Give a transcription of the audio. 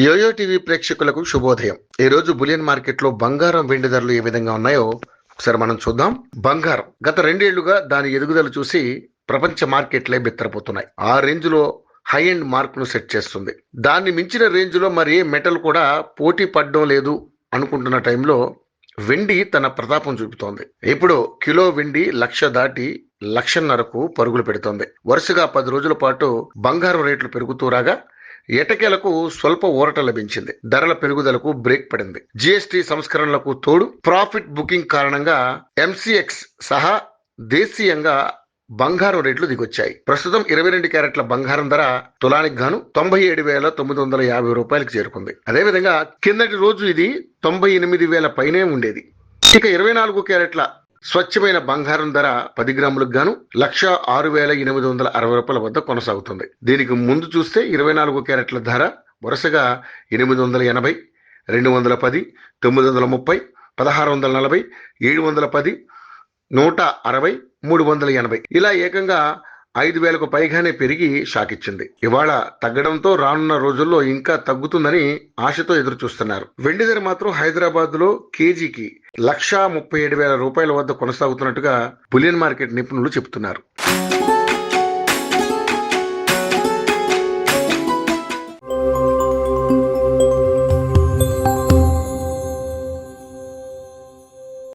Yo-yo TV ప్రేక్షకులకు శుభోదయం. ఈ రోజు బులియన్ మార్కెట్ లో బంగారం వెండి ధరలు ఏ విధంగా ఉన్నాయో ఒకసారి మనం చూద్దాం. బంగారం గత 2 ఏళ్లుగా దాని ఎదుగుదల చూసి ప్రపంచ మార్కెట్లే బిత్తరపోతున్నాయి. ఆ రేంజ్ లో హై ఎండ్ మార్క్ ను సెట్ చేస్తుంది. దాన్ని మించిన రేంజ్ లో మరి ఏ మెటల్ కూడా పోటీ పడడం లేదు అనుకుంటున్న టైంలో వెండి తన ప్రతాపం చూపుతోంది. ఇప్పుడు కిలో వెండి 1,00,000 దాటి 1,50,000కు పరుగులు పెడుతోంది. వరుసగా 10 రోజుల పాటు బంగారం రేట్లు పెరుగుతూ రాగా ఎటకేలకు స్వల్ప ఊరట లభించింది. ధరల పెరుగుదలకు బ్రేక్ పడింది. జిఎస్టి సంస్కరణలకు తోడు ప్రాఫిట్ బుకింగ్ కారణంగా ఎంసీఎక్స్ సహా దేశీయంగా బంగారం రేట్లు దిగొచ్చాయి. ప్రస్తుతం 22 క్యారెట్ల బంగారం ధర తులానికి గాను 97,950 రూపాయలకు చేరుకుంది. అదేవిధంగా కిందటి రోజు ఇది 98,000 పైనే ఉండేది. ఇక 24 క్యారెట్ల స్వచ్ఛమైన బంగారం ధర 10 గ్రాములకు గాను 1,06,860 రూపాయల వద్ద కొనసాగుతుంది. దీనికి ముందు చూస్తే 24 క్యారెట్ల ధర వరుసగా 880, 210, 930, 1,640, 710, 160, 380 ఇలా ఏకంగా 5,000కు పైగానే పెరిగి షాక్ ఇచ్చింది. ఇవాళ తగ్గడంతో రానున్న రోజుల్లో ఇంకా తగ్గుతుందని ఆశతో ఎదురు చూస్తున్నారు. వెండి ధర మాత్రం హైదరాబాద్ లో కేజీకి 1,37,000 రూపాయల వద్ద కొనసాగుతున్నట్టుగా బులియన్ మార్కెట్ నిపుణులు చెబుతున్నారు.